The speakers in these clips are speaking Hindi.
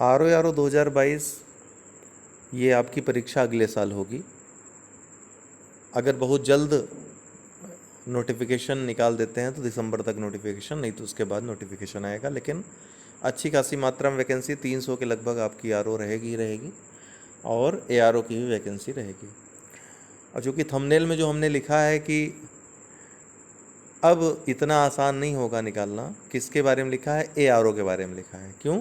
RO 2022 ये आपकी परीक्षा अगले साल होगी। अगर बहुत जल्द नोटिफिकेशन निकाल देते हैं तो दिसंबर तक नोटिफिकेशन, नहीं तो उसके बाद नोटिफिकेशन आएगा। लेकिन अच्छी खासी मात्रा में वैकेंसी 300 के लगभग आपकी RO रहेगी ही रहेगी, और ARO की भी वैकेंसी रहेगी। और चूँकि थंबनेल में जो हमने लिखा है कि अब इतना आसान नहीं होगा निकालना, किसके बारे में लिखा है? ARO के बारे में लिखा है। क्यों?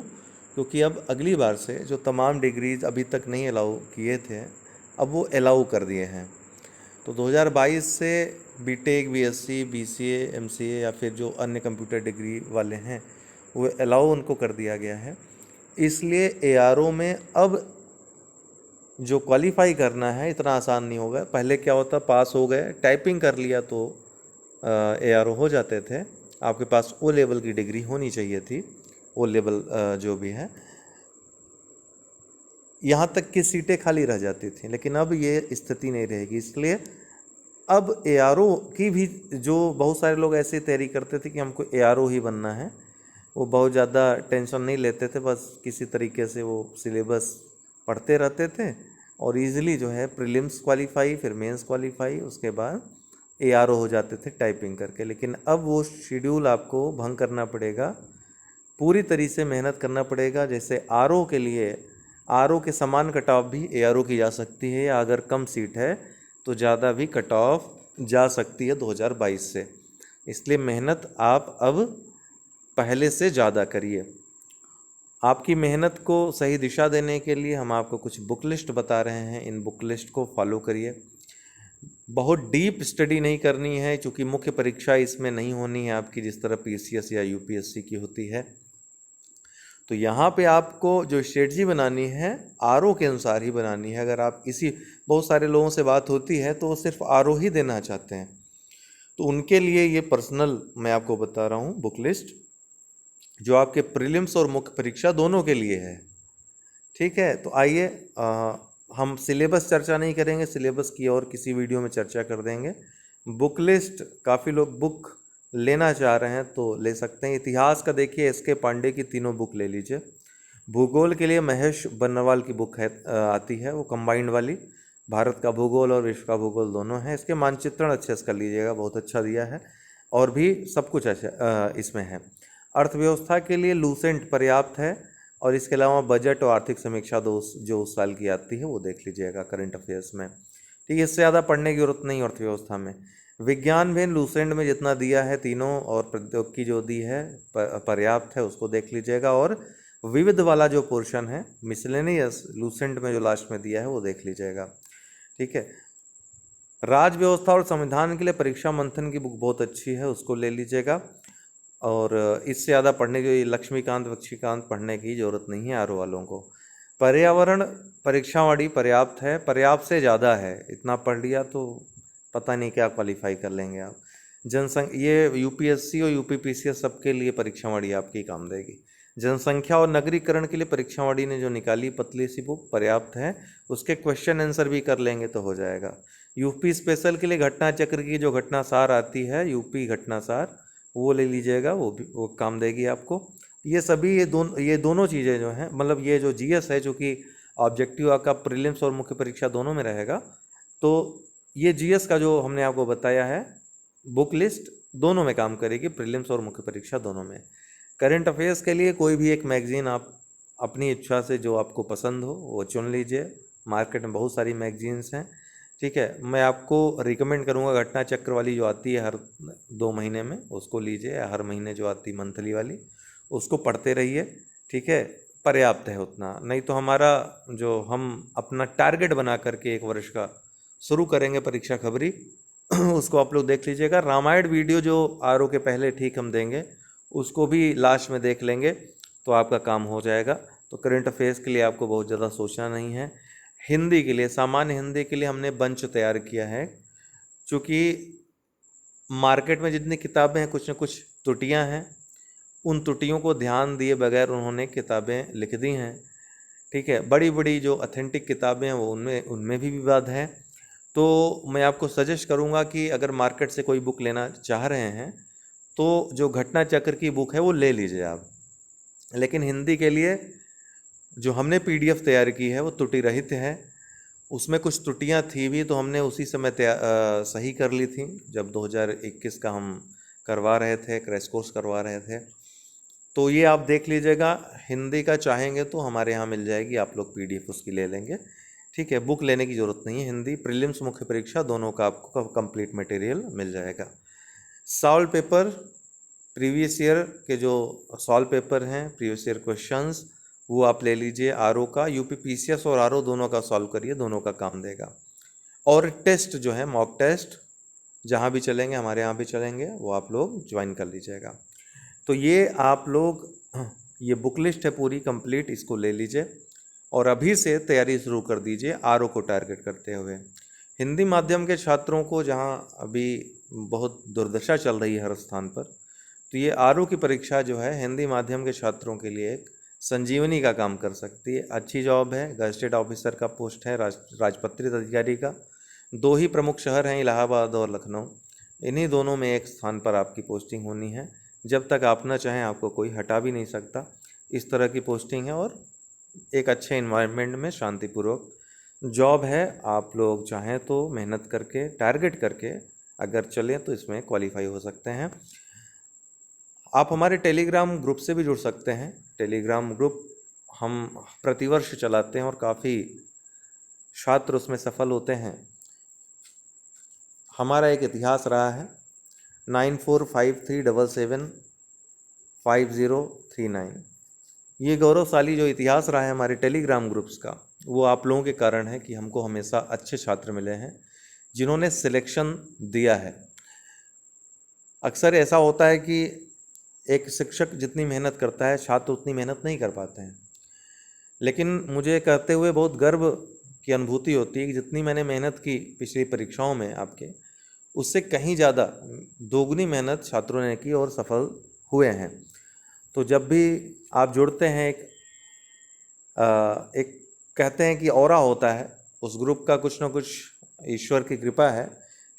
क्योंकि अब अगली बार से जो तमाम डिग्रीज अभी तक नहीं अलाउ किए थे, अब वो अलाउ कर दिए हैं। तो 2022 से BTech, BSc, BCA, MCA या फिर जो अन्य कंप्यूटर डिग्री वाले हैं वो अलाउ उनको कर दिया गया है। इसलिए ARO में अब जो क्वालिफाई करना है इतना आसान नहीं होगा। पहले क्या होता, पास हो गए, टाइपिंग कर लिया तो ARO हो जाते थे। आपके पास O लेवल की डिग्री होनी चाहिए थी, O लेवल जो भी है, यहाँ तक की सीटें खाली रह जाती थी। लेकिन अब ये स्थिति नहीं रहेगी। इसलिए अब ARO की भी, जो बहुत सारे लोग ऐसे तैयारी करते थे कि हमको ARO ही बनना है, वो बहुत ज़्यादा टेंशन नहीं लेते थे, बस किसी तरीके से वो सिलेबस पढ़ते रहते थे और इजीली जो है प्रीलिम्स क्वालिफाई, फिर मेंस क्वालिफाई, उसके बाद ARO हो जाते थे टाइपिंग करके। लेकिन अब वो शेड्यूल आपको भंग करना पड़ेगा, पूरी तरीके से मेहनत करना पड़ेगा। जैसे RO के लिए, RO के समान कट ऑफ भी ARO की जा सकती है, या अगर कम सीट है तो ज़्यादा भी कट ऑफ जा सकती है 2022 से। इसलिए मेहनत आप अब पहले से ज़्यादा करिए। आपकी मेहनत को सही दिशा देने के लिए हम आपको कुछ बुक लिस्ट बता रहे हैं, इन बुक लिस्ट को फॉलो करिए। बहुत डीप स्टडी नहीं करनी है, क्योंकि मुख्य परीक्षा इसमें नहीं होनी है आपकी, जिस तरह PCS या UPSC की होती है। तो यहाँ पे आपको जो स्ट्रेटजी बनानी है RO के अनुसार ही बनानी है। अगर आप बहुत सारे लोगों से बात होती है तो वो सिर्फ RO ही देना चाहते हैं, तो उनके लिए ये पर्सनल मैं आपको बता रहा हूँ बुक लिस्ट, जो आपके प्रीलिम्स और मुख्य परीक्षा दोनों के लिए है। ठीक है, तो आइए हम सिलेबस चर्चा नहीं करेंगे, सिलेबस की और किसी वीडियो में चर्चा कर देंगे। बुक लिस्ट, काफ़ी लोग बुक लेना चाह रहे हैं तो ले सकते हैं। इतिहास का देखिए, SK पांडे की तीनों बुक ले लीजिए। भूगोल के लिए महेश बन्नवाल की बुक है, आती है, वो कंबाइंड वाली, भारत का भूगोल और विश्व का भूगोल दोनों है। इसके मानचित्रण अच्छे से कर लीजिएगा, बहुत अच्छा दिया है, और भी सब कुछ अच्छा इसमें है। अर्थव्यवस्था के लिए लूसेंट पर्याप्त है, और इसके अलावा बजट और आर्थिक समीक्षा जो उस साल की आती है वो देख लीजिएगा करंट अफेयर्स में। ठीक है, इससे ज़्यादा पढ़ने की जरूरत नहीं अर्थव्यवस्था में। विज्ञान भी लूसेंट में जितना दिया है तीनों, और प्रौद्योगिकी जो दी है पर्याप्त है, उसको देख लीजिएगा। और विविध वाला जो पोर्शन है मिसलेनियस, लूसेंट में जो लास्ट में दिया है वो देख लीजिएगा। ठीक है, राज्य व्यवस्था और संविधान के लिए परीक्षा मंथन की बुक बहुत अच्छी है, उसको ले लीजिएगा। और इससे ज़्यादा पढ़ने की, लक्ष्मीकांत बख्शीकांत पढ़ने की ज़रूरत नहीं है RO वालों को। पर्यावरण परीक्षावाड़ी पर्याप्त है, पर्याप्त से ज़्यादा है, इतना पढ़ लिया तो पता नहीं क्या क्वालिफाई कर लेंगे आप। ये UPSC और UPPCS सबके लिए परीक्षावाड़ी आपकी काम देगी। जनसंख्या और नगरीकरण के लिए परीक्षावाड़ी ने जो निकाली पतली सी बुक पर्याप्त है, उसके क्वेश्चन आंसर भी कर लेंगे तो हो जाएगा। UP स्पेशल के लिए घटना चक्र की जो घटनासार आती है, UP घटनासार, वो ले लीजिएगा, वो काम देगी आपको। ये सभी, ये दोनों चीज़ें जो हैं, मतलब ये जो GS है, जो कि ऑब्जेक्टिव आपका प्रीलिम्स और मुख्य परीक्षा दोनों में रहेगा, तो ये GS का जो हमने आपको बताया है बुक लिस्ट दोनों में काम करेगी, प्रीलिम्स और मुख्य परीक्षा दोनों में। करंट अफेयर्स के लिए कोई भी एक मैगजीन आप अपनी इच्छा से जो आपको पसंद हो वो चुन लीजिए। मार्केट में बहुत सारी मैगजीन्स हैं। ठीक है, मैं आपको रिकमेंड करूंगा घटना चक्र वाली जो आती है हर 2 महीने में, उसको लीजिए, या हर महीने जो आती मंथली वाली, उसको पढ़ते रहिए। ठीक है, पर्याप्त है उतना। नहीं तो हमारा जो हम अपना टारगेट बना करके 1 वर्ष का शुरू करेंगे परीक्षा खबरी, उसको आप लोग देख लीजिएगा। रामायण वीडियो जो RO के पहले ठीक हम देंगे, उसको भी लास्ट में देख लेंगे तो आपका काम हो जाएगा। तो करंट अफेयर्स के लिए आपको बहुत ज़्यादा सोचना नहीं है। हिंदी के लिए, सामान्य हिंदी के लिए हमने बंच तैयार किया है, चूँकि मार्केट में जितनी किताबें हैं कुछ न कुछ त्रुटियां हैं, उन त्रुटियों को ध्यान दिए बगैर उन्होंने किताबें लिख दी हैं। ठीक है, बड़ी बड़ी जो ऑथेंटिक किताबें हैं वो उनमें भी विवाद है। तो मैं आपको सजेस्ट करूंगा कि अगर मार्केट से कोई बुक लेना चाह रहे हैं तो जो घटना चक्र की बुक है वो ले लीजिए आप। लेकिन हिंदी के लिए जो हमने पीडीएफ तैयार की है वो त्रुटि रहित है। उसमें कुछ त्रुटियां थी भी तो हमने उसी समय सही कर ली थी जब 2021 का हम करवा रहे थे, क्रैश कोर्स करवा रहे थे। तो ये आप देख लीजिएगा। हिंदी का चाहेंगे तो हमारे यहाँ मिल जाएगी, आप लोग पीडीएफ उसकी ले लेंगे, ठीक है। बुक लेने की ज़रूरत नहीं है। हिंदी प्रीलिम्स मुख्य परीक्षा दोनों का आपको कंप्लीट मटेरियल मिल जाएगा। सॉल्व पेपर, प्रीवियस ईयर के जो सॉल्व पेपर हैं, प्रीवियस ईयर क्वेश्चंस, वो आप ले लीजिए। आरओ का, यूपी पीसीएस और आरओ दोनों का सॉल्व करिए, दोनों का काम देगा। और टेस्ट जो है, मॉक टेस्ट जहाँ भी चलेंगे, हमारे यहाँ भी चलेंगे, वो आप लोग ज्वाइन कर लीजिएगा। तो ये आप लोग, ये बुक लिस्ट है पूरी कंप्लीट, इसको ले लीजिए और अभी से तैयारी शुरू कर दीजिए आरओ को टारगेट करते हुए। हिंदी माध्यम के छात्रों को जहाँ अभी बहुत दुर्दशा चल रही है हर स्थान पर, तो ये आरओ की परीक्षा जो है हिंदी माध्यम के छात्रों के लिए एक संजीवनी का काम कर सकती है। अच्छी जॉब है, गजेटेड ऑफिसर का पोस्ट है, राजपत्रित अधिकारी का। 2 ही प्रमुख शहर हैं, इलाहाबाद और लखनऊ। इन्हीं दोनों में एक स्थान पर आपकी पोस्टिंग होनी है। जब तक आप ना चाहें आपको कोई हटा भी नहीं सकता, इस तरह की पोस्टिंग है। और एक अच्छे इन्वायरमेंट में शांतिपूर्वक जॉब है। आप लोग चाहें तो मेहनत करके, टारगेट करके अगर चलें तो इसमें क्वालिफाई हो सकते हैं। आप हमारे टेलीग्राम ग्रुप से भी जुड़ सकते हैं। टेलीग्राम ग्रुप हम प्रतिवर्ष चलाते हैं और काफ़ी छात्र उसमें सफल होते हैं। हमारा एक इतिहास रहा है 9453775039। ये गौरवशाली जो इतिहास रहा है हमारे टेलीग्राम ग्रुप्स का, वो आप लोगों के कारण है कि हमको हमेशा अच्छे छात्र मिले हैं जिन्होंने सिलेक्शन दिया है। अक्सर ऐसा होता है कि एक शिक्षक जितनी मेहनत करता है, छात्र उतनी मेहनत नहीं कर पाते हैं। लेकिन मुझे करते हुए बहुत गर्व की अनुभूति होती है कि जितनी मैंने मेहनत की पिछली परीक्षाओं में आपके, उससे कहीं ज़्यादा दोगुनी मेहनत छात्रों ने की और सफल हुए हैं। तो जब भी आप जुड़ते हैं, एक कहते हैं कि ऑरा होता है उस ग्रुप का, कुछ ना कुछ ईश्वर की कृपा है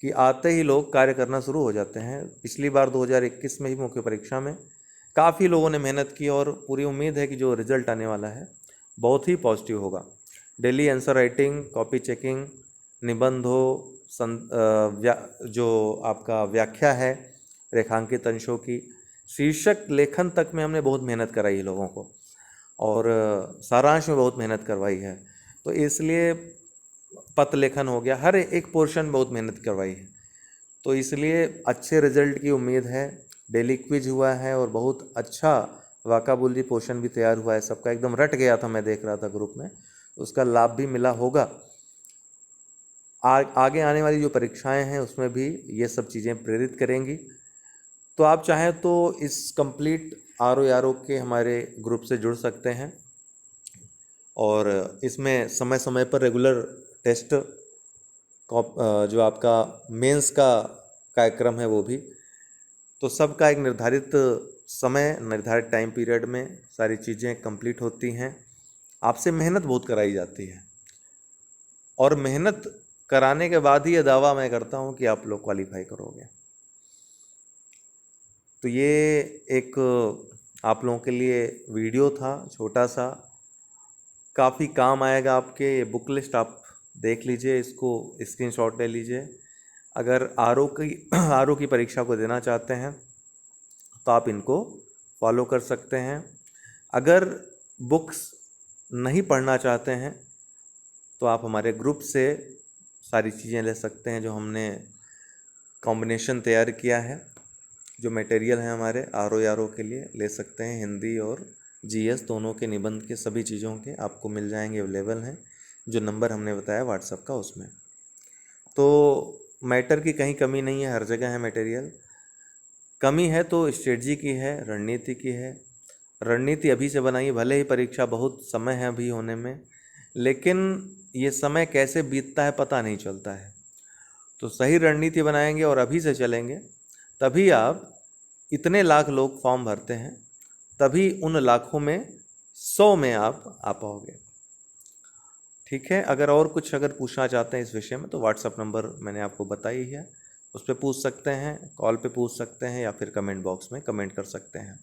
कि आते ही लोग कार्य करना शुरू हो जाते हैं। पिछली बार 2021 में ही मुख्य परीक्षा में काफ़ी लोगों ने मेहनत की और पूरी उम्मीद है कि जो रिजल्ट आने वाला है बहुत ही पॉजिटिव होगा। Daily answer writing, copy checking, निबंध हो, जो आपका व्याख्या है रेखांकित अंशों की, शीर्षक लेखन तक में हमने बहुत मेहनत कराई है लोगों को, और सारांश में बहुत मेहनत करवाई है। तो इसलिए पत्र लेखन हो गया, हर एक पोर्शन बहुत मेहनत करवाई है। तो इसलिए अच्छे रिजल्ट की उम्मीद है। डेली क्विज हुआ है और बहुत अच्छा वाकाबुली पोर्शन भी तैयार हुआ है। सबका एकदम रट गया था, मैं देख रहा था ग्रुप में, उसका लाभ भी मिला होगा। आगे आने वाली जो परीक्षाएं हैं उसमें भी ये सब चीज़ें प्रेरित करेंगी। तो आप चाहें तो इस कंप्लीट आरओ के हमारे ग्रुप से जुड़ सकते हैं और इसमें समय समय पर रेगुलर टेस्ट, जो आपका मेंस का कार्यक्रम है वो भी, तो सबका एक निर्धारित समय, निर्धारित टाइम पीरियड में सारी चीज़ें कंप्लीट होती हैं। आपसे मेहनत बहुत कराई जाती है और मेहनत कराने के बाद ही ये दावा मैं करता हूँ कि आप लोग क्वालिफाई करोगे। तो ये एक आप लोगों के लिए वीडियो था, छोटा सा, काफ़ी काम आएगा आपके। ये बुक लिस्ट आप देख लीजिए, इसको स्क्रीनशॉट ले लीजिए। अगर आरओ की परीक्षा को देना चाहते हैं तो आप इनको फॉलो कर सकते हैं। अगर बुक्स नहीं पढ़ना चाहते हैं तो आप हमारे ग्रुप से सारी चीज़ें ले सकते हैं जो हमने कॉम्बिनेशन तैयार किया है। जो मटेरियल है हमारे आरओ के लिए ले सकते हैं। हिंदी और जीएस दोनों के निबंध के सभी चीज़ों के आपको मिल जाएंगे, अवेलेबल हैं। जो नंबर हमने बताया व्हाट्सएप का, उसमें तो मैटर की कहीं कमी नहीं है, हर जगह है मटेरियल। कमी है तो स्ट्रेटजी की है, रणनीति की है। रणनीति अभी से बनाइए, भले ही परीक्षा बहुत समय है अभी होने में, लेकिन ये समय कैसे बीतता है पता नहीं चलता है। तो सही रणनीति बनाएंगे और अभी से चलेंगे, तभी आप, इतने लाख लोग फॉर्म भरते हैं, तभी उन लाखों में 100 में आप आ पाओगे। ठीक है। अगर पूछना चाहते हैं इस विषय में तो व्हाट्सएप नंबर मैंने आपको बताई है, उस पर पूछ सकते हैं, कॉल पे पूछ सकते हैं या फिर कमेंट बॉक्स में कमेंट कर सकते हैं।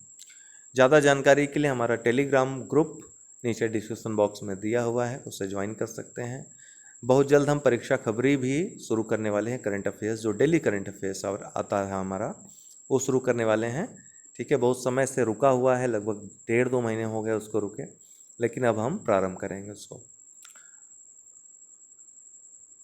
ज़्यादा जानकारी के लिए हमारा टेलीग्राम ग्रुप नीचे डिस्क्रिप्शन बॉक्स में दिया हुआ है, उससे ज्वाइन कर सकते हैं। बहुत जल्द हम परीक्षा खबरी भी शुरू करने वाले हैं। करंट अफेयर्स जो डेली करंट अफेयर्स और आता है हमारा, वो शुरू करने वाले हैं। ठीक है, बहुत समय से रुका हुआ है, लगभग 1.5-2 महीने हो गए उसको रुके, लेकिन अब हम प्रारंभ करेंगे उसको।